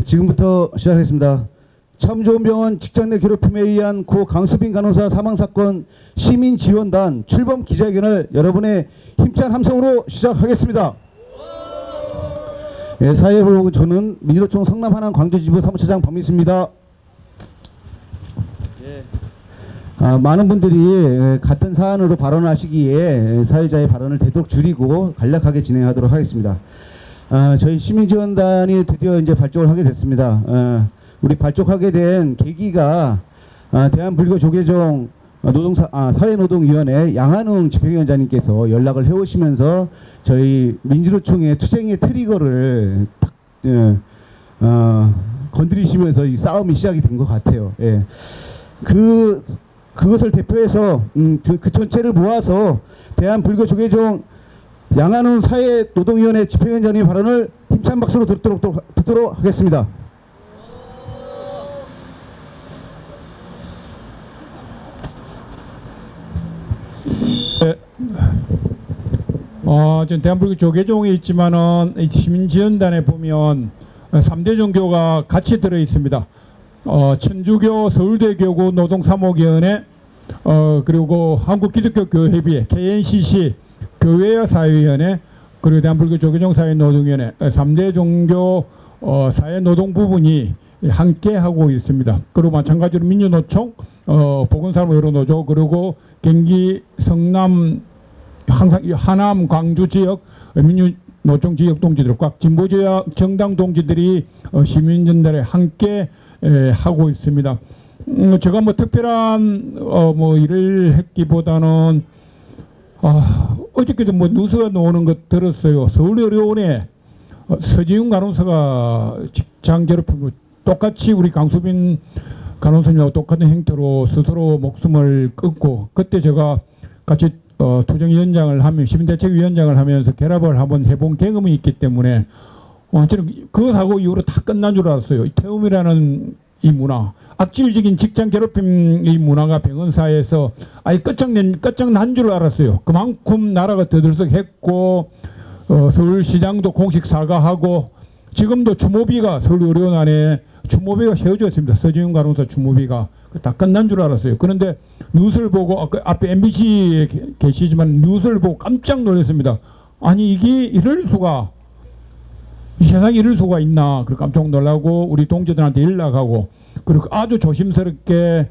지금부터 시작하겠습니다. 참 좋은 병원 직장 내 괴롭힘에 의한 고 강수빈 간호사 사망사건 시민지원단 출범 기자회견을 여러분의 힘찬 함성으로 시작하겠습니다. 사회보고 저는 민주노총 성남 하남 광주지부 사무처장 박민수입니다. 많은 분들이 같은 사안으로 발언하시기에 사회자의 발언을 되도록 줄이고 간략하게 진행하도록 하겠습니다. 저희 시민지원단이 드디어 이제 발족을 하게 됐습니다. 우리 발족하게 된 계기가 대한불교조계종 사회노동위원회 양한웅 집행위원장님께서 연락을 해오시면서 저희 민주노총의 투쟁의 트리거를 딱 건드리시면서 이 싸움이 시작이 된 것 같아요. 그것을 대표해서 그 전체를 모아서 대한불교조계종 양한웅 사회노동위원회 집행위원장님 발언을 힘찬 박수로 듣도록 하겠습니다. 지금 대한불교 조계종에 있지만은 시민지원단에 보면 3대 종교가 같이 들어 있습니다. 천주교 서울대교구 노동사목위원회, 그리고 한국기독교교회협의회, KNCC, 교회와 사회위원회, 그리고 대한불교 조계종 사회노동위원회 3대 종교 사회노동 부분이 함께 하고 있습니다. 그리고 마찬가지로 민주노총, 보건사업의료노조, 그리고 경기 성남 항상 하남 광주 지역 민주노총 지역 동지들과 진보 지역 정당 동지들이 시민전달에 함께 하고 있습니다. 제가 뭐 특별한 일을 했기보다는 어저께도 뭐 뉴스가 나오는 것 들었어요. 서울의료원에 서지훈 간호사가 직장 괴롭힘으로 똑같이 우리 강수빈 간호사님하고 똑같은 행태로 스스로 목숨을 끊고, 그때 제가 같이 투쟁위원장을 하면 시민대책위원장을 하면서 결합을 한번 해본 경험이 있기 때문에 저는 그 사고 이후로 다 끝난 줄 알았어요. 태움이라는 이 문화, 악질적인 직장 괴롭힘 이 문화가 병원사에서 아예 끝장난 줄 알았어요. 그만큼 나라가 더들썩했고 서울시장도 공식 사과하고, 지금도 주모비가 서울의료원 안에 주모비가 세워져 있습니다. 서지훈 간호사 주모비가. 다 끝난 줄 알았어요. 그런데 뉴스를 보고, 앞에 MBC에 계시지만 뉴스를 보고 깜짝 놀랐습니다. 아니 이게 이럴 수가, 이 세상에 이럴 수가 있나. 그리고 깜짝 놀라고 우리 동지들한테 연락하고, 그리고 아주 조심스럽게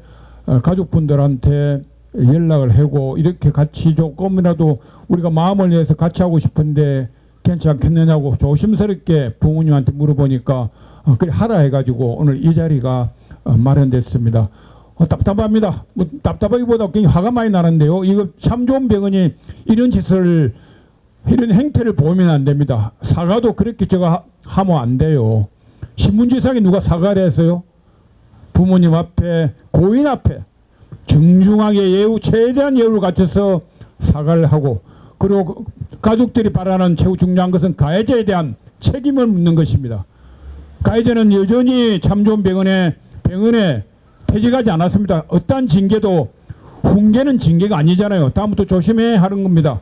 가족분들한테 연락을 하고, 이렇게 같이 조금이라도 우리가 마음을 내서 같이 하고 싶은데 괜찮겠느냐고 조심스럽게 부모님한테 물어보니까 그래 하라 해가지고 오늘 이 자리가 마련됐습니다. 답답합니다. 뭐 답답하기보다 굉장히 화가 많이 나는데요. 이거 참 좋은 병원이 이런 짓을, 이런 행태를 보이면 안 됩니다. 사과도 그렇게 제가 하면 안 돼요. 신문지상에 누가 사과를 했어요? 부모님 앞에, 고인 앞에 정중하게 최대한 예우를 갖춰서 사과를 하고, 그리고 가족들이 바라는 최고 중요한 것은 가해자에 대한 책임을 묻는 것입니다. 가해자는 여전히 참 좋은 병원에 퇴직하지 않았습니다. 어떠한 징계도, 훈계는 징계가 아니잖아요. 다음부터 조심해야 하는 겁니다.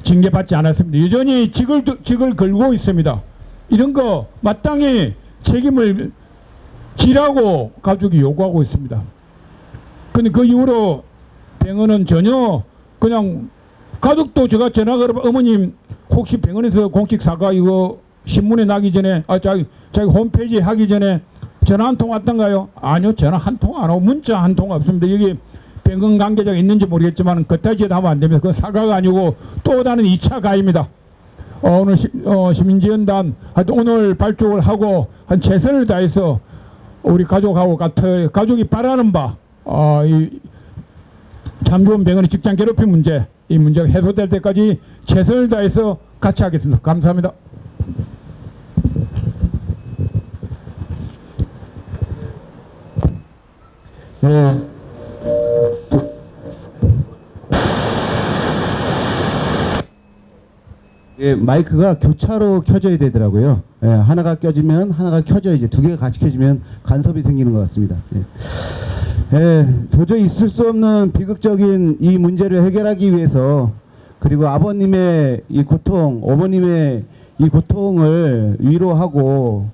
징계받지 않았습니다. 여전히 직을 걸고 있습니다. 이런 거 마땅히 책임을 지라고 가족이 요구하고 있습니다. 근데 그 이후로 병원은 전혀 그냥, 가족도 제가 전화 걸어봐, 어머님 혹시 병원에서 공식 사과 이거 신문에 나기 전에 자기 홈페이지 하기 전에 전화 한 통 왔던가요? 아니요, 전화 한 통 안 오고 문자 한 통 없습니다. 여기 병원 관계자가 있는지 모르겠지만 그따지에도 하면 안 됩니다. 그건 사과가 아니고 또 다른 2차 가해입니다. 오늘 시민지원단 오늘 발족을 하고 한 최선을 다해서 우리 가족하고 가족이 바라는 바, 참 좋은 병원의 직장 괴롭힘 문제, 이 문제가 해소될 때까지 최선을 다해서 같이 하겠습니다. 감사합니다. 마이크가 교차로 켜져야 되더라고요. 하나가 껴지면 하나가 켜져, 이제 두 개가 같이 켜지면 간섭이 생기는 것 같습니다. 도저히 있을 수 없는 비극적인 이 문제를 해결하기 위해서, 그리고 아버님의 이 고통, 어머님의 이 고통을 위로하고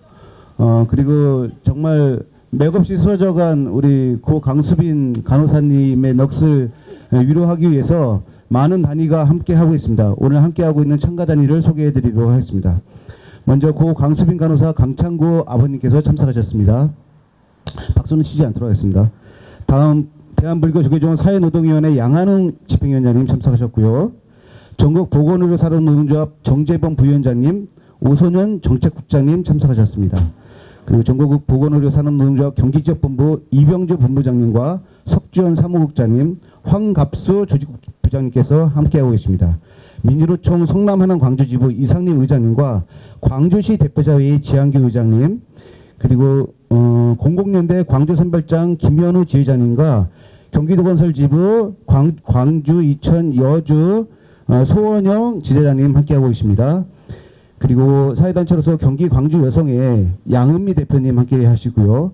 그리고 정말 맥없이 쓰러져간 우리 고 강수빈 간호사님의 넋을 위로하기 위해서 많은 단위가 함께하고 있습니다. 오늘 함께하고 있는 참가 단위를 소개해드리도록 하겠습니다. 먼저 고 강수빈 간호사 강창구 아버님께서 참석하셨습니다. 박수는 치지 않도록 하겠습니다. 다음 대한불교조계종원 사회노동위원회 양한웅 집행위원장님 참석하셨고요. 전국보건의료산업노동조합 정재범 부위원장님, 오소년 정책국장님 참석하셨습니다. 그리고 전국 보건의료산업노동조합 경기지역본부 이병주 본부장님과 석주현 사무국장님, 황갑수 조직부장님께서 함께하고 계십니다. 민주노총 성남하남 광주지부 이상림 의장님과 광주시 대표자회의 지한규 의장님, 그리고 공공연대 광주선별장 김현우 지회장님과 경기도건설지부 광주 이천 여주 소원영 지대장님 함께하고 계십니다. 그리고 사회단체로서 경기 광주 여성의 양은미 대표님 함께 하시고요.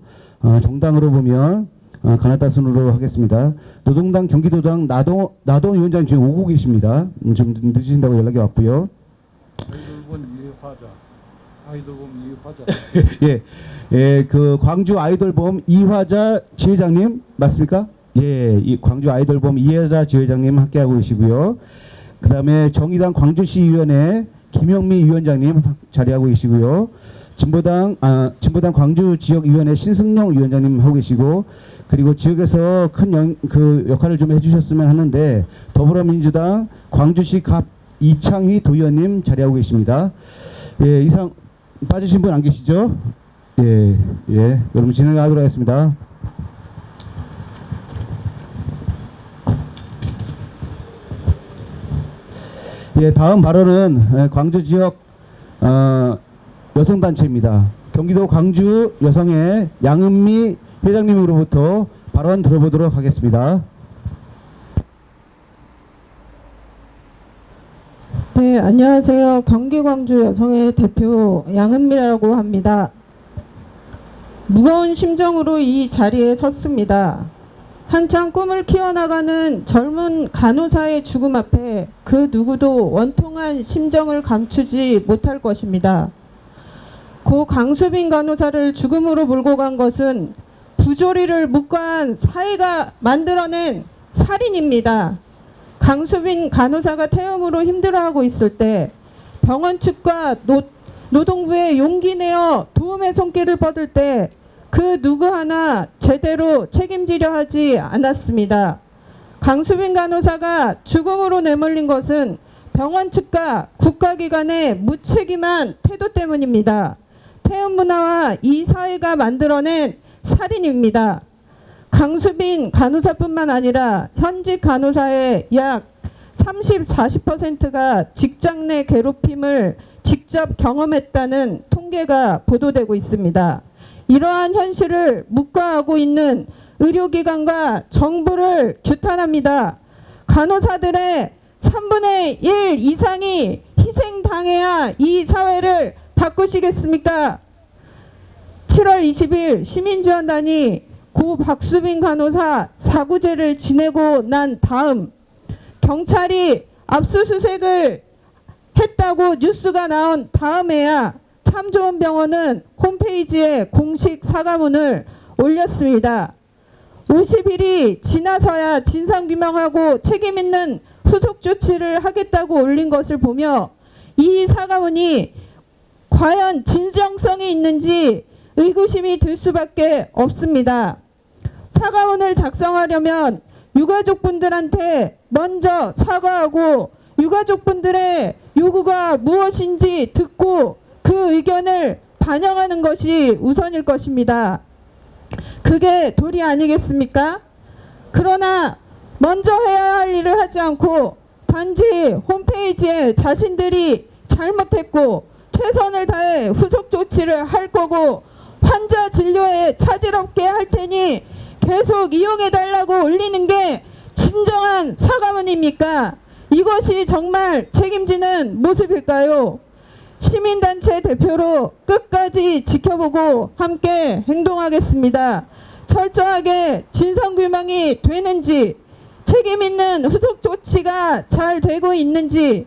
정당으로 보면 가나다 순으로 하겠습니다. 노동당 경기도당 나동위원장님 지금 오고 계십니다. 좀 늦으신다고 연락이 왔고요. 아이돌봄 이화자. 예, 그 광주 아이돌봄 이화자 지회장님 맞습니까? 예, 이 광주 아이돌봄 이화자 지회장님 함께하고 계시고요. 그 다음에 정의당 광주시의원회 김영미 위원장님 자리하고 계시고요. 진보당 광주지역위원회 신승용 위원장님 하고 계시고, 그리고 지역에서 큰 역할을 좀 해주셨으면 하는데 더불어민주당 광주시 갑 이창휘 도의원님 자리하고 계십니다. 예, 이상 빠지신 분 안 계시죠? 예, 여러분 진행하도록 하겠습니다. 예, 다음 발언은 광주 지역 여성단체입니다. 경기도 광주 여성의 양은미 회장님으로부터 발언 들어보도록 하겠습니다. 네, 안녕하세요. 경기 광주 여성의 대표 양은미라고 합니다. 무거운 심정으로 이 자리에 섰습니다. 한창 꿈을 키워나가는 젊은 간호사의 죽음 앞에 그 누구도 원통한 심정을 감추지 못할 것입니다. 고 강수빈 간호사를 죽음으로 몰고 간 것은 부조리를 묵과한 사회가 만들어낸 살인입니다. 강수빈 간호사가 태움으로 힘들어하고 있을 때 병원 측과 노동부에 용기 내어 도움의 손길을 뻗을 때 그 누구 하나 제대로 책임지려 하지 않았습니다. 강수빈 간호사가 죽음으로 내몰린 것은 병원 측과 국가기관의 무책임한 태도 때문입니다. 태움 문화와 이 사회가 만들어낸 살인입니다. 강수빈 간호사뿐만 아니라 현직 간호사의 약 30-40%가 직장 내 괴롭힘을 직접 경험했다는 통계가 보도되고 있습니다. 이러한 현실을 묵과하고 있는 의료기관과 정부를 규탄합니다. 간호사들의 3분의 1 이상이 희생당해야 이 사회를 바꾸시겠습니까? 7월 20일 시민지원단이 고 박수빈 간호사 사구제를 지내고 난 다음 경찰이 압수수색을 했다고 뉴스가 나온 다음에야 참 좋은 병원은 홈페이지에 공식 사과문을 올렸습니다. 50일이 지나서야 진상규명하고 책임있는 후속 조치를 하겠다고 올린 것을 보며 이 사과문이 과연 진정성이 있는지 의구심이 들 수밖에 없습니다. 사과문을 작성하려면 유가족분들한테 먼저 사과하고 유가족분들의 요구가 무엇인지 듣고 그 의견을 반영하는 것이 우선일 것입니다. 그게 도리 아니겠습니까? 그러나 먼저 해야 할 일을 하지 않고 단지 홈페이지에 자신들이 잘못했고 최선을 다해 후속 조치를 할 거고 환자 진료에 차질 없게 할 테니 계속 이용해달라고 올리는 게 진정한 사과문입니까? 이것이 정말 책임지는 모습일까요? 시민단체 대표로 끝까지 지켜보고 함께 행동하겠습니다. 철저하게 진상규명이 되는지, 책임있는 후속 조치가 잘 되고 있는지,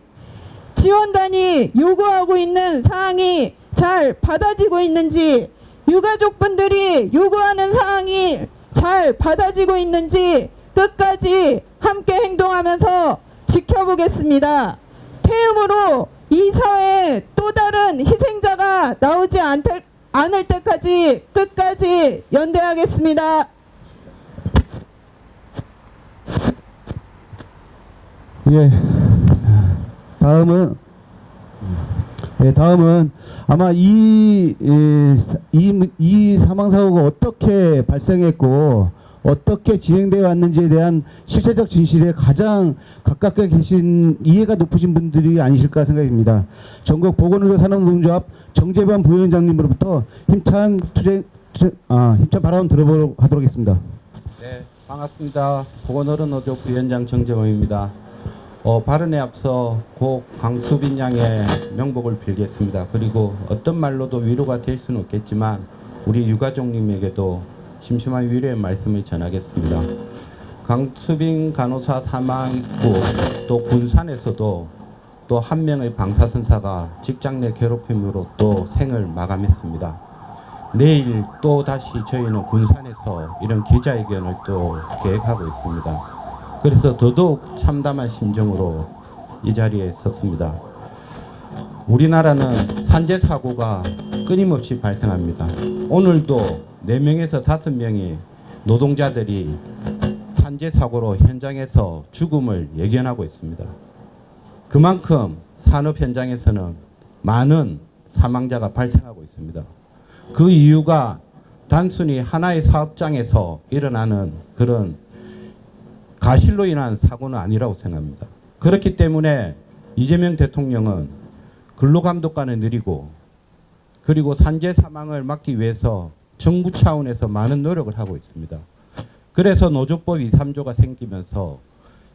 지원단이 요구하고 있는 사항이 잘 받아지고 있는지 유가족분들이 요구하는 사항이 잘 받아지고 있는지 끝까지 함께 행동하면서 지켜보겠습니다. 태음으로 이 사회에 또 다른 희생자가 나오지 않을 때까지 끝까지 연대하겠습니다. 예. 다음은 아마 이 사망 사고가 어떻게 발생했고 어떻게 진행되어 왔는지에 대한 실체적 진실에 가장 가깝게 계신 이해가 높으신 분들이 아니실까 생각입니다. 전국 보건의료 산업노동조합 정재반 부위원장님으로부터 힘찬 발언 들어보도록 하겠습니다. 네, 반갑습니다. 보건의료노조 부위원장 정재범입니다. 발언에 앞서 고 강수빈 양의 명복을 빌겠습니다. 그리고 어떤 말로도 위로가 될 수는 없겠지만 우리 유가족님에게도 심심한 위로의 말씀을 전하겠습니다. 강수빈 간호사 사망 있고 또 군산에서도 또 한 명의 방사선사가 직장 내 괴롭힘으로 또 생을 마감했습니다. 내일 또 다시 저희는 군산에서 이런 기자회견을 또 계획하고 있습니다. 그래서 더더욱 참담한 심정으로 이 자리에 섰습니다. 우리나라는 산재 사고가 끊임없이 발생합니다. 오늘도 4명에서 5명이 노동자들이 산재 사고로 현장에서 죽음을 예견하고 있습니다. 그만큼 산업 현장에서는 많은 사망자가 발생하고 있습니다. 그 이유가 단순히 하나의 사업장에서 일어나는 그런 가실로 인한 사고는 아니라고 생각합니다. 그렇기 때문에 이재명 대통령은 근로감독관을 늘리고 그리고 산재 사망을 막기 위해서 정부 차원에서 많은 노력을 하고 있습니다. 그래서 노조법 2, 3조가 생기면서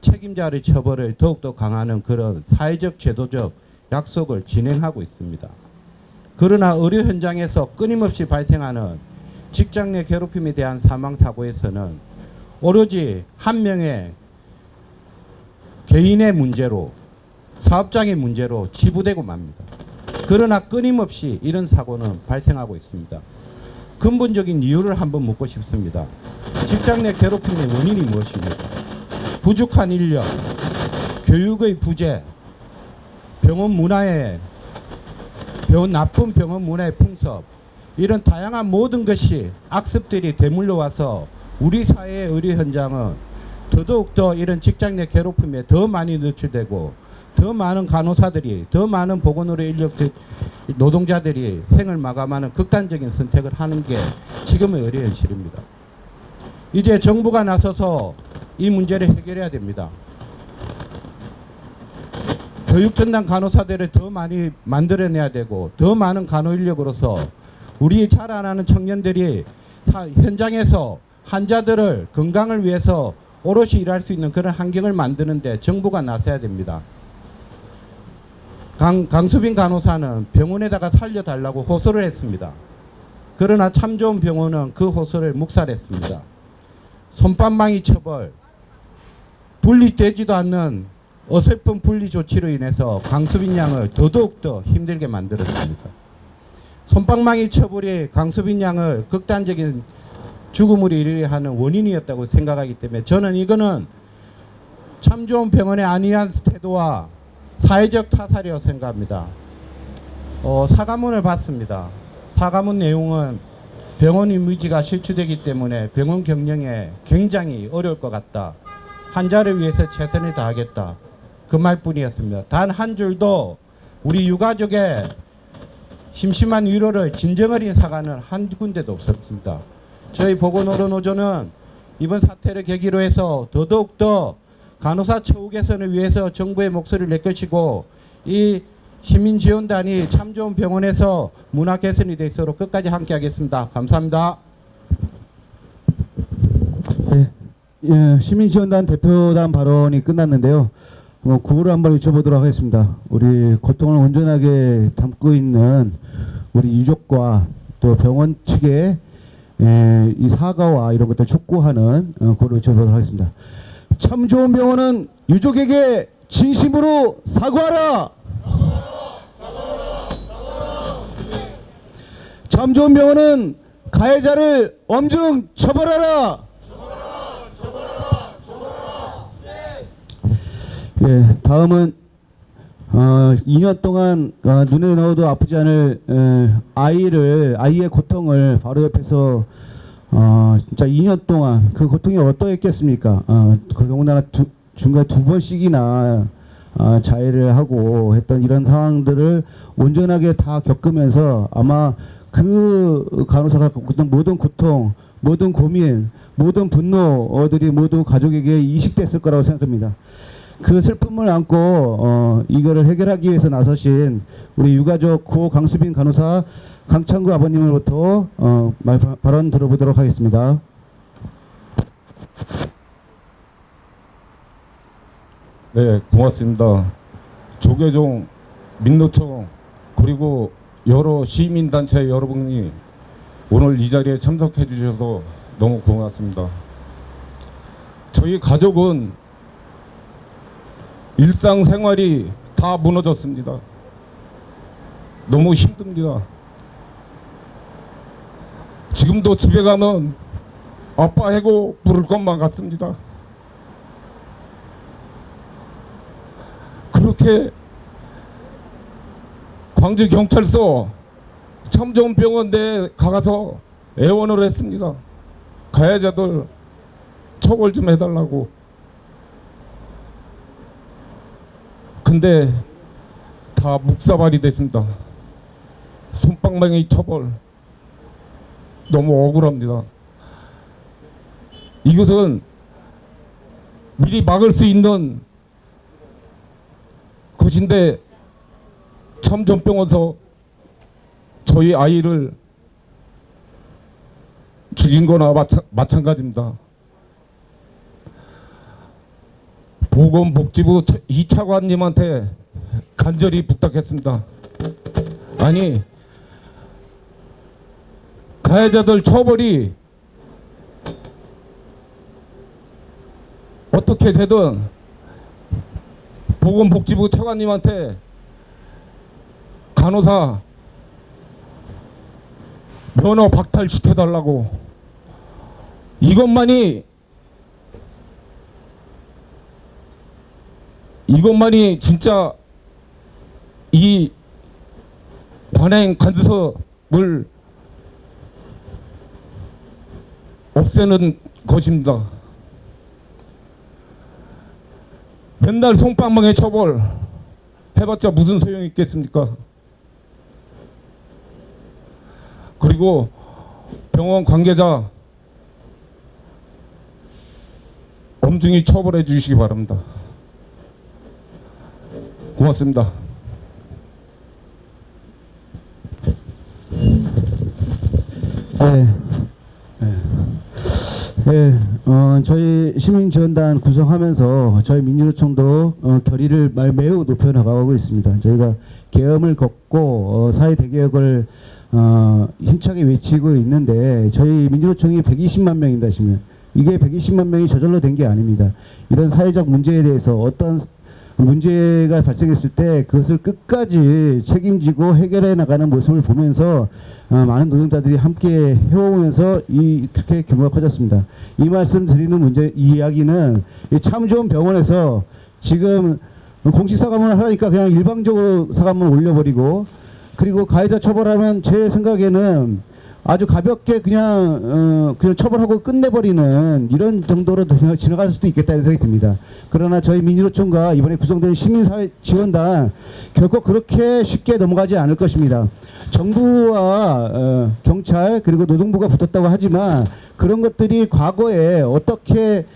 책임자의 처벌을 더욱더 강화하는 그런 사회적 제도적 약속을 진행하고 있습니다. 그러나 의료 현장에서 끊임없이 발생하는 직장 내 괴롭힘에 대한 사망 사고에서는 오로지 한 명의 개인의 문제로 사업장의 문제로 치부되고 맙니다. 그러나 끊임없이 이런 사고는 발생하고 있습니다. 근본적인 이유를 한번 묻고 싶습니다. 직장 내 괴롭힘의 원인이 무엇입니까? 부족한 인력, 교육의 부재, 나쁜 병원 문화의 풍습, 이런 다양한 모든 것이 악습들이 되물러 와서 우리 사회의 의료 현장은 더더욱더 이런 직장 내 괴롭힘에 더 많이 노출되고 더 많은 간호사들이, 더 많은 보건의료 인력 노동자들이 생을 마감하는 극단적인 선택을 하는 게 지금의 의료 현실입니다. 이제 정부가 나서서 이 문제를 해결해야 됩니다. 교육전담 간호사들을 더 많이 만들어내야 되고 더 많은 간호 인력으로서 우리 자라나는 청년들이 현장에서 환자들을 건강을 위해서 오롯이 일할 수 있는 그런 환경을 만드는데 정부가 나서야 됩니다. 강수빈 간호사는 병원에다가 살려달라고 호소를 했습니다. 그러나 참 좋은 병원은 그 호소를 묵살했습니다. 솜방망이 처벌, 분리되지도 않는 어설픈 분리 조치로 인해서 강수빈 양을 더더욱더 힘들게 만들었습니다. 솜방망이 처벌이 강수빈 양을 극단적인 죽음으로 이르게 하는 원인이었다고 생각하기 때문에 저는 이거는 참 좋은 병원의 안이한 태도와 사회적 타살이라고 생각합니다. 사과문을 받습니다. 사과문 내용은 병원 이미지가 실추되기 때문에 병원 경영에 굉장히 어려울 것 같다. 환자를 위해서 최선을 다하겠다. 그 말뿐이었습니다. 단 한 줄도 우리 유가족의 심심한 위로를 진정 어린 사과는 한 군데도 없었습니다. 저희 보건의료노조는 이번 사태를 계기로 해서 더더욱더 간호사 처우 개선을 위해서 정부의 목소리를 낼 것이고 이 시민지원단이 참 좋은 병원에서 문화 개선이 되도록 끝까지 함께하겠습니다. 감사합니다. 네, 시민지원단 대표단 발언이 끝났는데요. 구호를 한번 외쳐보도록 하겠습니다. 우리 고통을 온전하게 담고 있는 우리 유족과 또 병원 측의 이 사과와 이런 것들 촉구하는 구호를 외쳐보도록 하겠습니다. 참 좋은 병원은 유족에게 진심으로 사과하라. 참 참 좋은 병원은 가해자를 엄중 처벌하라. 예, 다음은 2년 동안 눈에 넣어도 아프지 않을 아이의 고통을 바로 옆에서 진짜 2년 동안 그 고통이 어떠했겠습니까? 더군다나 중간에 2번씩이나 자해를 하고 했던 이런 상황들을 온전하게 다 겪으면서 아마 그 간호사가 겪고 있던 모든 고통, 모든 고민, 모든 분노들이 모두 가족에게 이식됐을 거라고 생각합니다. 그 슬픔을 안고 이거를 해결하기 위해서 나서신 우리 유가족 고 강수빈 간호사 강창구 아버님으로부터 발언 들어보도록 하겠습니다. 네, 고맙습니다. 조계종, 민노총, 그리고 여러 시민단체 여러분이 오늘 이 자리에 참석해 주셔서 너무 고맙습니다. 저희 가족은 일상생활이 다 무너졌습니다. 너무 힘듭니다. 지금도 집에 가면 아빠 해고 부를 것만 같습니다. 그렇게 광주경찰서 참좋은병원 내에 가서 애원을 했습니다. 가해자들 처벌 좀 해달라고. 근데 다 묵사발이 됐습니다. 솜방망이 처벌 너무 억울합니다. 이것은 미리 막을 수 있는 것인데 참전병원서 저희 아이를 죽인 거나 마찬가지입니다. 보건복지부 이 차관님한테 간절히 부탁했습니다. 아니, 가해자들 처벌이 어떻게 되든 보건복지부 차관님한테 간호사 면허 박탈시켜달라고. 이것만이 진짜 이 관행 간섭을 없애는 것입니다. 맨날 솜방망이 처벌 해봤자 무슨 소용이 있겠습니까? 그리고 병원 관계자 엄중히 처벌해 주시기 바랍니다. 고맙습니다. 저희 시민지원단 구성하면서 저희 민주노총도 결의를 매우 높여 나가고 있습니다. 저희가 계엄을 걷고 사회 대개혁을 힘차게 외치고 있는데 저희 민주노총이 120만 명입니다. 시면 이게 120만 명이 저절로 된 게 아닙니다. 이런 사회적 문제에 대해서 어떤 문제가 발생했을 때 그것을 끝까지 책임지고 해결해 나가는 모습을 보면서 많은 노동자들이 함께 해오면서 그렇게 규모가 커졌습니다. 이 말씀 드리는 이야기는 참 좋은 병원에서 지금 공식 사과문을 하니까 그냥 일방적으로 사과문을 올려버리고, 그리고 가해자 처벌하면 제 생각에는 아주 가볍게 그냥 처벌하고 끝내버리는 이런 정도로 지나갈 수도 있겠다는 생각이 듭니다. 그러나 저희 민주노총과 이번에 구성된 시민사회 지원단 결코 그렇게 쉽게 넘어가지 않을 것입니다. 정부와 경찰 그리고 노동부가 붙었다고 하지만 그런 것들이 과거에 어떻게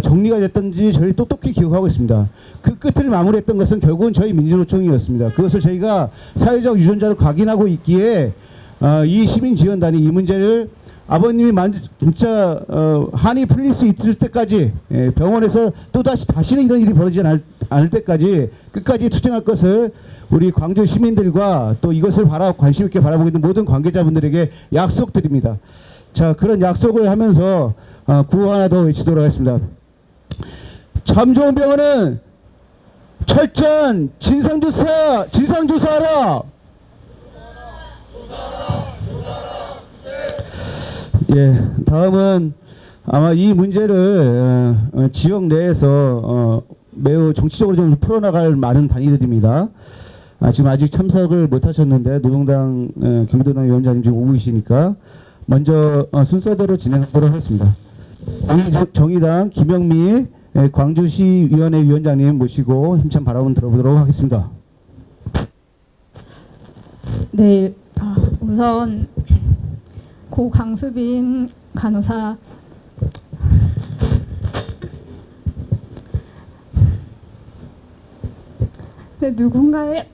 정리가 됐던지 저희 똑똑히 기억하고 있습니다. 그 끝을 마무리했던 것은 결국은 저희 민주노총이었습니다. 그것을 저희가 사회적 유전자로 각인하고 있기에 이 시민지원단이 이 문제를 아버님이 진짜 한이 풀릴 수 있을 때까지 병원에서 다시는 이런 일이 벌어지지 않을 때까지 끝까지 투쟁할 것을 우리 광주 시민들과 또 이것을 관심 있게 바라보고 있는 모든 관계자분들에게 약속드립니다. 자, 그런 약속을 하면서 구호 하나 더 외치도록 하겠습니다. 참 좋은 병원은 철저한 진상조사하라. 예, 다음은 아마 이 문제를 지역 내에서 매우 정치적으로 좀 풀어나갈 많은 단위들입니다. 지금 아직 참석을 못하셨는데 노동당 경기도당 위원장님 지금 오고 계시니까 먼저 순서대로 진행하도록 하겠습니다. 정의당 김영미 광주시위원회 위원장님 모시고 힘찬 발언 들어보도록 하겠습니다. 네, 우선 고 강수빈 간호사 네, 누군가의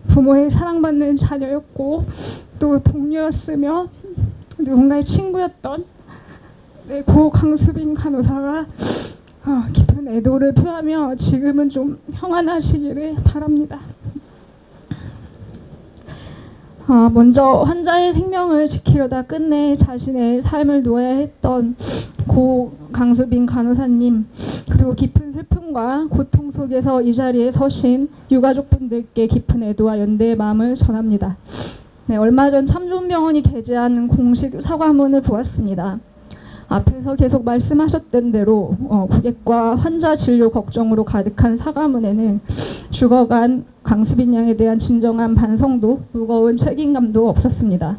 부모의 사랑받는 자녀였고 또 동료였으며 누군가의 친구였던 네, 고 강수빈 간호사가 깊은 애도를 표하며 지금은 좀 평안하시기를 바랍니다. 먼저 환자의 생명을 지키려다 끝내 자신의 삶을 놓아야 했던 고 강수빈 간호사님, 그리고 깊은 슬픔과 고통 속에서 이 자리에 서신 유가족분들께 깊은 애도와 연대의 마음을 전합니다. 네, 얼마 전 참좋은병원이 게재한 공식 사과문을 보았습니다. 앞에서 계속 말씀하셨던 대로 고객과 환자 진료 걱정으로 가득한 사과문에는 죽어간 강수빈 양에 대한 진정한 반성도 무거운 책임감도 없었습니다.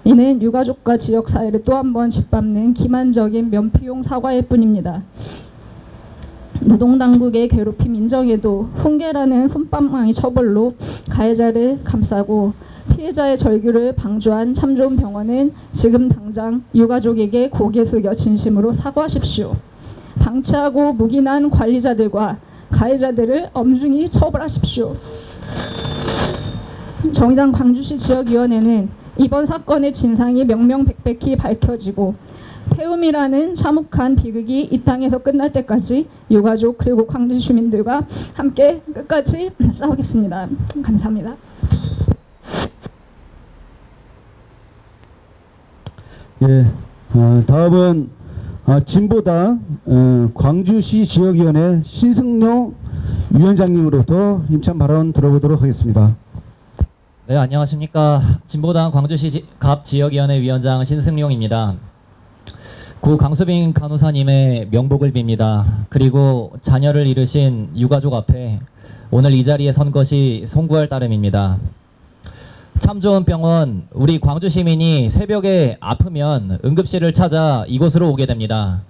이는 유가족과 지역사회를 또 한 번 짓밟는 기만적인 면피용 사과일 뿐입니다. 노동당국의 괴롭힘 인정에도 훈계라는 솜방망이 처벌로 가해자를 감싸고 피해자의 절규를 방조한 참 좋은 병원은 지금 당장 유가족에게 고개 숙여 진심으로 사과하십시오. 방치하고 묵인한 관리자들과 가해자들을 엄중히 처벌하십시오. 정의당 광주시 지역위원회는 이번 사건의 진상이 명명백백히 밝혀지고 태움이라는 참혹한 비극이 이 땅에서 끝날 때까지 유가족 그리고 광주 주민들과 함께 끝까지 싸우겠습니다. 감사합니다. 예, 다음은 진보당 광주시 지역위원회 신승용 위원장님으로부터 힘찬 발언 들어보도록 하겠습니다. 네, 안녕하십니까. 진보당 광주시 갑 지역위원회 위원장 신승용입니다. 고 강수빈 간호사님의 명복을 빕니다. 그리고 자녀를 잃으신 유가족 앞에 오늘 이 자리에 선 것이 송구할 따름입니다. 참 좋은 병원, 우리 광주 시민이 새벽에 아프면 응급실을 찾아 이곳으로 오게 됩니다.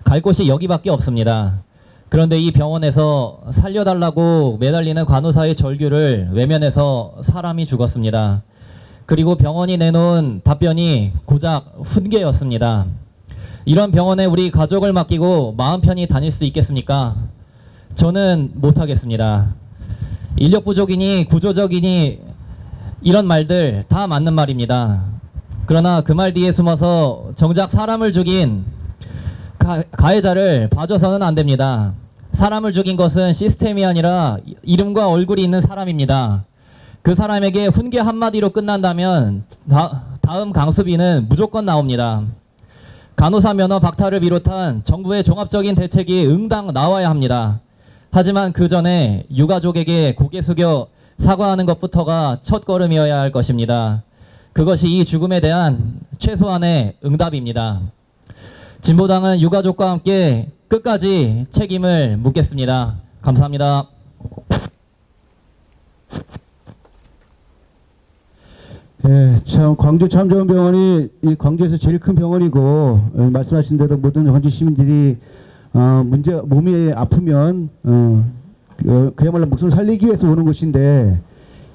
갈 곳이 여기밖에 없습니다. 그런데 이 병원에서 살려달라고 매달리는 간호사의 절규를 외면해서 사람이 죽었습니다. 그리고 병원이 내놓은 답변이 고작 훈계였습니다. 이런 병원에 우리 가족을 맡기고 마음 편히 다닐 수 있겠습니까? 저는 못하겠습니다. 인력 부족이니 구조적이니 이런 말들 다 맞는 말입니다. 그러나 그 말 뒤에 숨어서 정작 사람을 죽인 가해자를 봐줘서는 안 됩니다. 사람을 죽인 것은 시스템이 아니라 이름과 얼굴이 있는 사람입니다. 그 사람에게 훈계 한마디로 끝난다면 다음 강수빈은 무조건 나옵니다. 간호사 면허 박탈을 비롯한 정부의 종합적인 대책이 응당 나와야 합니다. 하지만 그 전에 유가족에게 고개 숙여 사과하는 것부터가 첫걸음이어야 할 것입니다. 그것이 이 죽음에 대한 최소한의 응답입니다. 진보당은 유가족과 함께 끝까지 책임을 묻겠습니다. 감사합니다. 예, 참 광주 참 좋은 병원이 이 광주에서 제일 큰 병원이고 말씀하신 대로 모든 광주 시민들이 몸이 아프면 그야말로 목숨을 살리기 위해서 오는 곳인데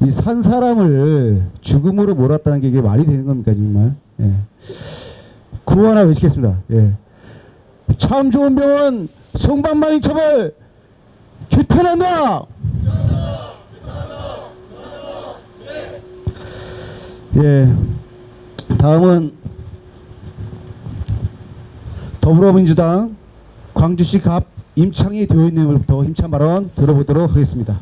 이 산 사람을 죽음으로 몰았다는 게 이게 말이 되는 겁니까 정말? 예. 구호 하나 외치겠습니다. 예. 참 좋은 병원 송방망이 처벌 규탄한다. 예. 다음은 더불어민주당 광주시 갑 임창희 대표님으로부터 힘찬 발언 들어보도록 하겠습니다.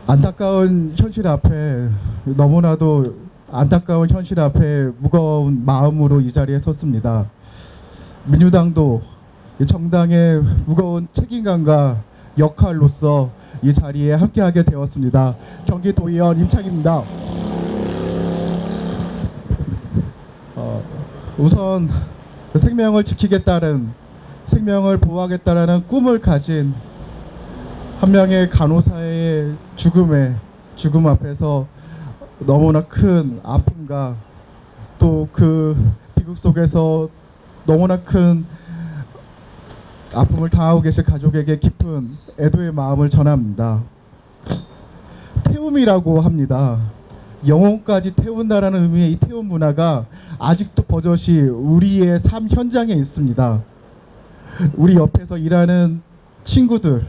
안타까운 현실 앞에 너무나도 안타까운 현실 앞에 무거운 마음으로 이 자리에 섰습니다. 민주당도 이 정당의 무거운 책임감과 역할로서 이 자리에 함께하게 되었습니다. 경기도의원 임창희입니다. 우선 그 생명을 지키겠다는, 생명을 보호하겠다라는 꿈을 가진 한 명의 간호사의 죽음 앞에서 너무나 큰 아픔과 또 그 비극 속에서 너무나 큰 아픔을 당하고 계실 가족에게 깊은 애도의 마음을 전합니다. 태움이라고 합니다. 영혼까지 태운다라는 의미의 이 태움 문화가 아직도 버젓이 우리의 삶 현장에 있습니다. 우리 옆에서 일하는 친구들,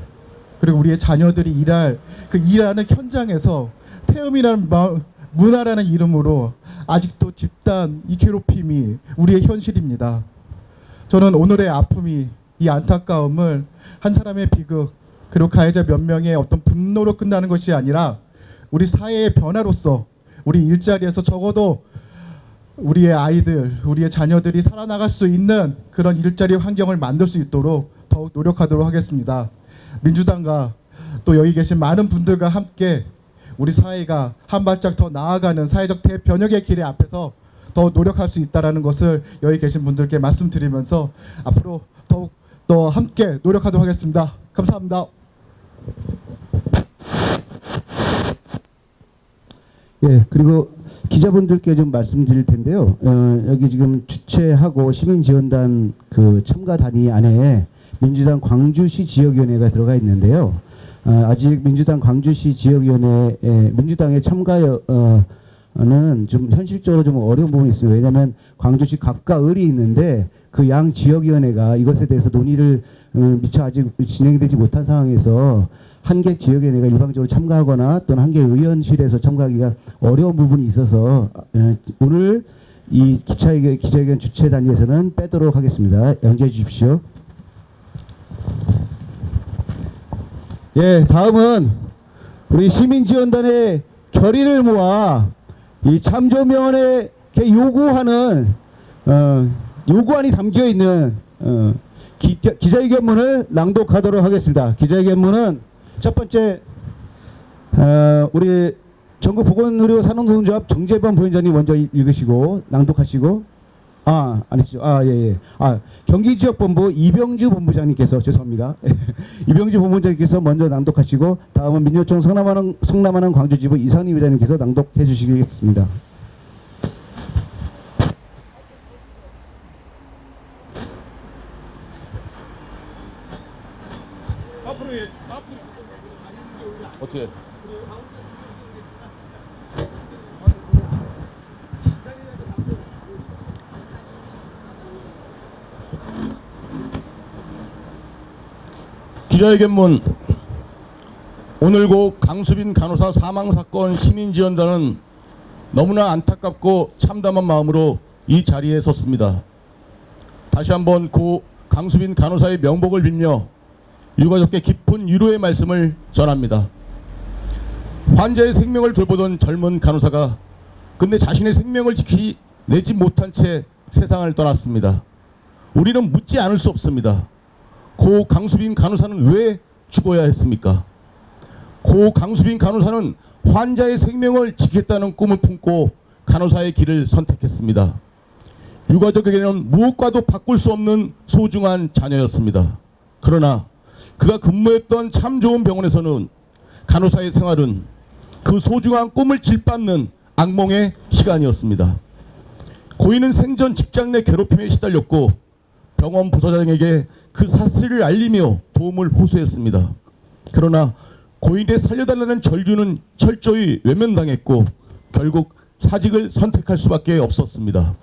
그리고 우리의 자녀들이 일하는 현장에서 태움이라는 문화라는 이름으로 아직도 집단 이 괴롭힘이 우리의 현실입니다. 저는 오늘의 아픔이, 이 안타까움을 한 사람의 비극, 그리고 가해자 몇 명의 어떤 분노로 끝나는 것이 아니라 우리 사회의 변화로서 우리 일자리에서 적어도 우리의 아이들, 우리의 자녀들이 살아나갈 수 있는 그런 일자리 환경을 만들 수 있도록 더욱 노력하도록 하겠습니다. 민주당과 또 여기 계신 많은 분들과 함께 우리 사회가 한 발짝 더 나아가는 사회적 대변혁의 길에 앞에서 더 노력할 수 있다는 것을 여기 계신 분들께 말씀드리면서 앞으로 더욱 더 함께 노력하도록 하겠습니다. 감사합니다. 예, 그리고 기자분들께 좀 말씀드릴 텐데요. 여기 지금 주최하고 시민지원단 그 참가단위 안에 민주당 광주시 지역위원회가 들어가 있는데요. 아직 민주당 광주시 지역위원회에 민주당의 참가는 좀 현실적으로 좀 어려운 부분이 있어요. 왜냐하면 광주시 갑과 을이 있는데 그 양 지역위원회가 이것에 대해서 논의를 미처 아직 진행이 되지 못한 상황에서 한 개 지역위원회가 일방적으로 참가하거나 또는 한 개 의원실에서 참가하기가 어려운 부분이 있어서 오늘 이 기자회견 주최 단위에서는 빼도록 하겠습니다. 양지해 주십시오. 예, 다음은 우리 시민지원단의 결의를 모아 이 참조면에 요구하는 요구안이 담겨 있는 기자회견문을 낭독하도록 하겠습니다. 기자회견문은 첫 번째 우리 전국보건의료산업노동조합 정재범 부위원장님 먼저 읽으시고 낭독하시고 아니죠. 경기지역본부 이병주 본부장님께서 죄송합니다. 이병주 본부장님께서 먼저 낭독하시고 다음은 민요청 성남하는 광주지부 이상림 회장님께서 낭독해 주시겠습니다. 어떻게? 기자회견문. 오늘 고 강수빈 간호사 사망사건 시민지원단은 너무나 안타깝고 참담한 마음으로 이 자리에 섰습니다. 다시 한번 고 강수빈 간호사의 명복을 빌며 유가족께 깊은 위로의 말씀을 전합니다. 환자의 생명을 돌보던 젊은 간호사가 근데 자신의 생명을 지키내지 못한 채 세상을 떠났습니다. 우리는 묻지 않을 수 없습니다. 고 강수빈 간호사는 왜 죽어야 했습니까? 고 강수빈 간호사는 환자의 생명을 지키겠다는 꿈을 품고 간호사의 길을 선택했습니다. 유가족에게는 무엇과도 바꿀 수 없는 소중한 자녀였습니다. 그러나 그가 근무했던 참 좋은 병원에서는 간호사의 생활은 그 소중한 꿈을 질받는 악몽의 시간이었습니다. 고인은 생전 직장 내 괴롭힘에 시달렸고 병원 부서장에게 그 사실을 알리며 도움을 호소했습니다. 그러나 고인의 살려달라는 절규는 철저히 외면당했고 결국 사직을 선택할 수밖에 없었습니다.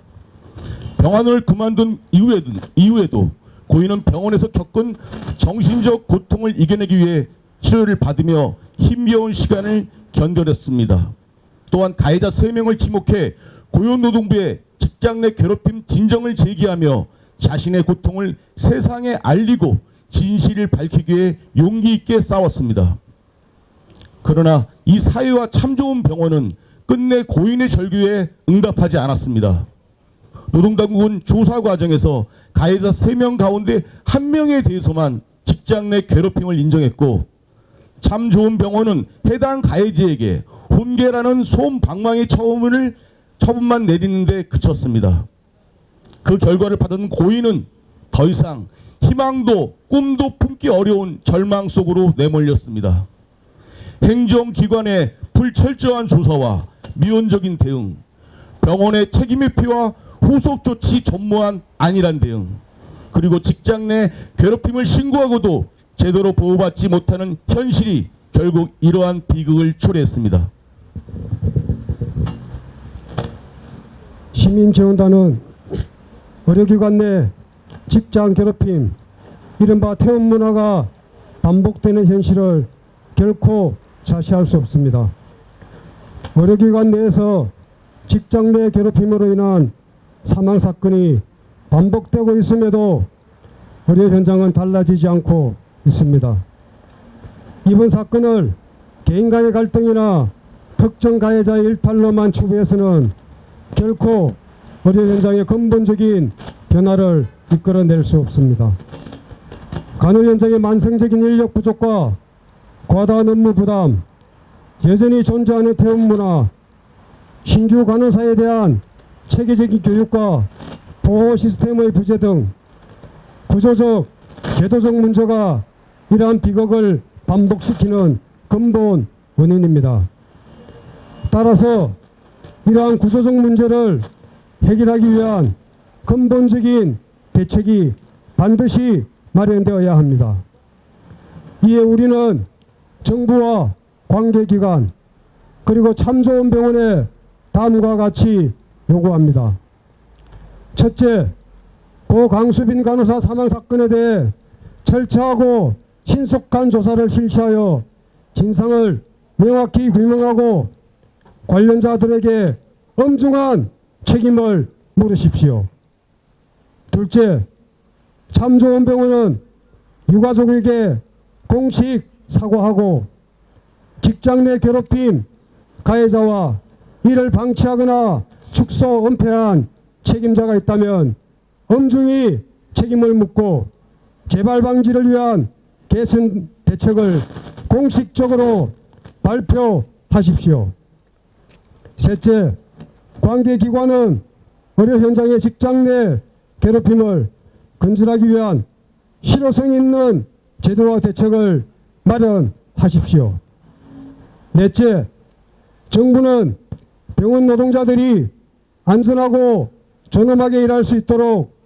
병원을 그만둔 이후에도 고인은 병원에서 겪은 정신적 고통을 이겨내기 위해 치료를 받으며 힘겨운 시간을 견뎌냈습니다. 또한 가해자 3명을 지목해 고용노동부에 직장 내 괴롭힘 진정을 제기하며 자신의 고통을 세상에 알리고 진실을 밝히기 위해 용기 있게 싸웠습니다. 그러나 이 사회와 참 좋은 병원은 끝내 고인의 절규에 응답하지 않았습니다. 노동당국은 조사 과정에서 가해자 3명 가운데 1명에 대해서만 직장 내 괴롭힘을 인정했고 참 좋은 병원은 해당 가해자에게 훈계라는 소음 방망이 처분만 내리는 데 그쳤습니다. 그 결과를 받은 고인은 더 이상 희망도 꿈도 품기 어려운 절망 속으로 내몰렸습니다. 행정기관의 불철저한 조사와 미온적인 대응, 병원의 책임회피와 후속 조치 전무한 안일한 대응, 그리고 직장 내 괴롭힘을 신고하고도 제대로 보호받지 못하는 현실이 결국 이러한 비극을 초래했습니다. 시민지원단은 의료기관 내 직장 괴롭힘, 이른바 태움 문화가 반복되는 현실을 결코 자시할 수 없습니다. 의료기관 내에서 직장 내 괴롭힘으로 인한 사망 사건이 반복되고 있음에도 의료 현장은 달라지지 않고 있습니다. 이번 사건을 개인 간의 갈등이나 특정 가해자의 일탈로만 추구해서는 결코 의료 현장의 근본적인 변화를 이끌어낼 수 없습니다. 간호 현장의 만성적인 인력 부족과 과다한 업무 부담, 여전히 존재하는 태움 문화, 신규 간호사에 대한 체계적인 교육과 보호 시스템의 부재 등 구조적, 제도적 문제가 이러한 비극을 반복시키는 근본 원인입니다. 따라서 이러한 구조적 문제를 해결하기 위한 근본적인 대책이 반드시 마련되어야 합니다. 이에 우리는 정부와 관계기관 그리고 참 좋은 병원에 다음과 같이 요구합니다. 첫째, 고 강수빈 간호사 사망 사건에 대해 철저하고 신속한 조사를 실시하여 진상을 명확히 규명하고 관련자들에게 엄중한 책임을 물으십시오. 둘째, 참 좋은 병원은 유가족에게 공식 사과하고 직장 내 괴롭힘 가해자와 이를 방치하거나 축소 은폐한 책임자가 있다면 엄중히 책임을 묻고 재발 방지를 위한 개선 대책을 공식적으로 발표하십시오. 셋째, 관계기관은 의료 현장의 직장 내 괴롭힘을 근절하기 위한 실효성 있는 제도와 대책을 마련하십시오. 넷째, 정부는 병원 노동자들이 안전하고 존엄하게 일할 수 있도록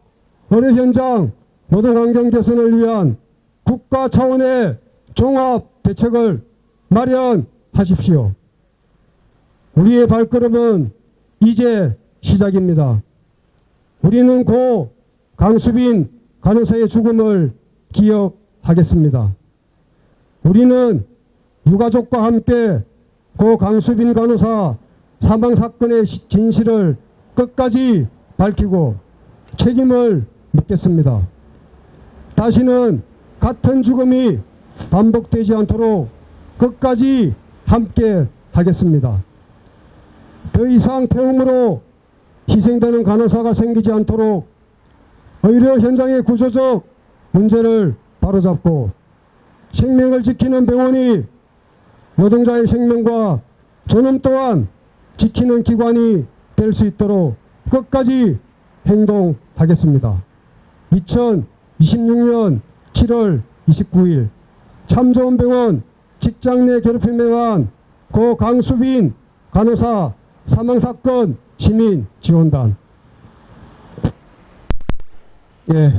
의료 현장 노동 환경 개선을 위한 국가 차원의 종합 대책을 마련하십시오. 우리의 발걸음은 이제 시작입니다. 우리는 고 강수빈 간호사의 죽음을 기억하겠습니다. 우리는 유가족과 함께 고 강수빈 간호사 사망 사건의 진실을 끝까지 밝히고 책임을 묻겠습니다. 다시는 같은 죽음이 반복되지 않도록 끝까지 함께 하겠습니다. 더 이상 태움으로 희생되는 간호사가 생기지 않도록 의료 현장의 구조적 문제를 바로잡고 생명을 지키는 병원이 노동자의 생명과 존엄 또한 지키는 기관이 될 수 있도록 끝까지 행동하겠습니다. 2026년 7월 29일 참 좋은 병원 직장 내 괴롭힘에 의한 고 강수빈 간호사 사망사건 시민지원단. 예,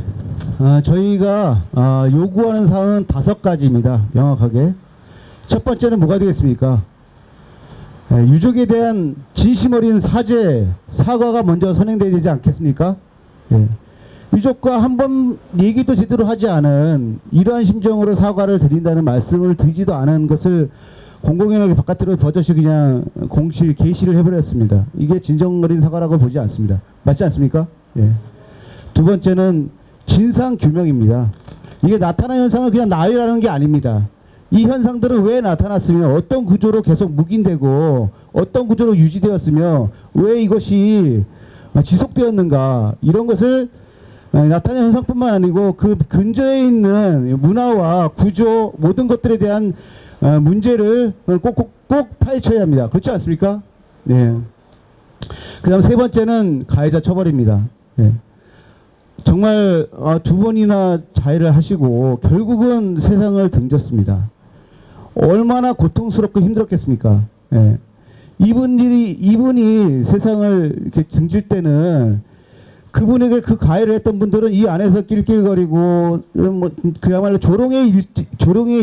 저희가 요구하는 사항은 5가지입니다. 명확하게. 첫 번째는 뭐가 되겠습니까? 유족에 대한 진심 어린 사과가 먼저 선행돼야 되지 않겠습니까? 예. 유족과 한번 얘기도 제대로 하지 않은 이러한 심정으로 사과를 드린다는 말씀을 드리지도 않은 것을 공공연하게 바깥으로 버젓이 그냥 공식 게시를 해버렸습니다. 이게 진정 어린 사과라고 보지 않습니다. 맞지 않습니까? 예. 두 번째는 진상 규명입니다. 이게 나타난 현상을 그냥 나열하는 게 아닙니다. 이 현상들은 왜 나타났으며 어떤 구조로 계속 묵인되고 어떤 구조로 유지되었으며 왜 이것이 지속되었는가, 이런 것을 나타난 현상뿐만 아니고 그 근저에 있는 문화와 구조 모든 것들에 대한 문제를 꼭 파헤쳐야 합니다. 그렇지 않습니까? 네. 그 다음 세 번째는 가해자 처벌입니다. 네. 정말 두 번이나 자해를 하시고 결국은 세상을 등졌습니다. 얼마나 고통스럽고 힘들었겠습니까? 예. 이분이 세상을 이렇게 등질 때는 그분에게 그 가해를 했던 분들은 이 안에서 낄낄거리고 뭐 그야말로 조롱의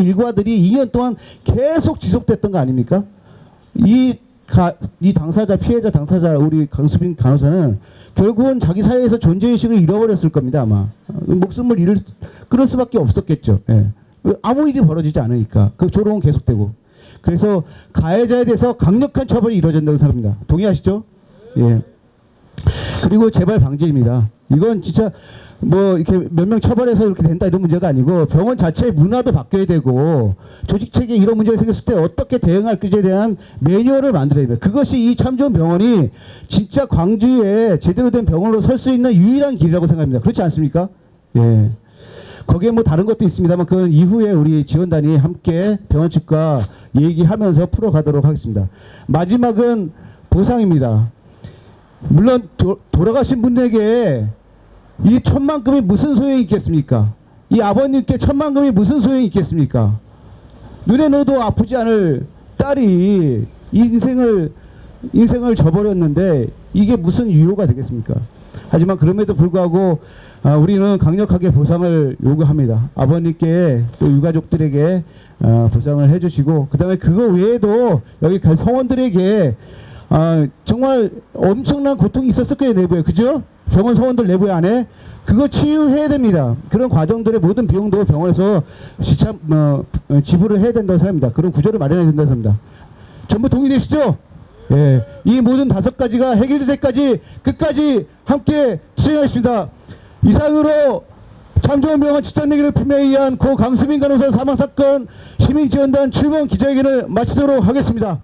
일과들이 2년 동안 계속 지속됐던 거 아닙니까? 이 당사자, 피해자 당사자 우리 강수빈 간호사는 결국은 자기 사회에서 존재의식을 잃어버렸을 겁니다. 아마 목숨을 끊을 수밖에 없었겠죠. 예. 아무 일이 벌어지지 않으니까 그 조롱은 계속되고, 그래서 가해자에 대해서 강력한 처벌이 이루어진다고 생각합니다. 동의하시죠? 예. 그리고 재발 방지입니다. 이건 진짜 뭐 이렇게 몇 명 처벌해서 이렇게 된다 이런 문제가 아니고 병원 자체의 문화도 바뀌어야 되고 조직 체계 이런 문제가 생겼을 때 어떻게 대응할 것에 대한 매뉴얼을 만들어야 돼요. 그것이 이 참 좋은 병원이 진짜 광주에 제대로 된 병원으로 설 수 있는 유일한 길이라고 생각합니다. 그렇지 않습니까? 예. 거기에 뭐 다른 것도 있습니다만 그건 이후에 우리 지원단이 함께 병원 측과 얘기하면서 풀어가도록 하겠습니다. 마지막은 보상입니다. 물론 돌아가신 분에게 이 천만금이 무슨 소용이 있겠습니까? 이 아버님께 천만금이 무슨 소용이 있겠습니까? 눈에 넣어도 아프지 않을 딸이 인생을 저버렸는데 이게 무슨 위로가 되겠습니까? 하지만 그럼에도 불구하고 우리는 강력하게 보상을 요구합니다. 아버님께 또 유가족들에게 보상을 해주시고, 그 다음에 그거 외에도 여기 성원들에게 정말 엄청난 고통이 있었을 거예요, 내부에. 그죠? 병원 성원들 내부에 안에. 그거 치유해야 됩니다. 그런 과정들의 모든 비용도 병원에서 지불을 해야 된다고 생각합니다. 그런 구조를 마련해야 된다고 생각합니다. 전부 동의되시죠? 예. 이 모든 5가지가 해결될 때까지 끝까지 함께 수행하겠습니다. 이상으로 참 좋은 병원 직장내기를 품에 의한 고 강수빈 간호사 사망사건 시민지원단 출범 기자회견을 마치도록 하겠습니다.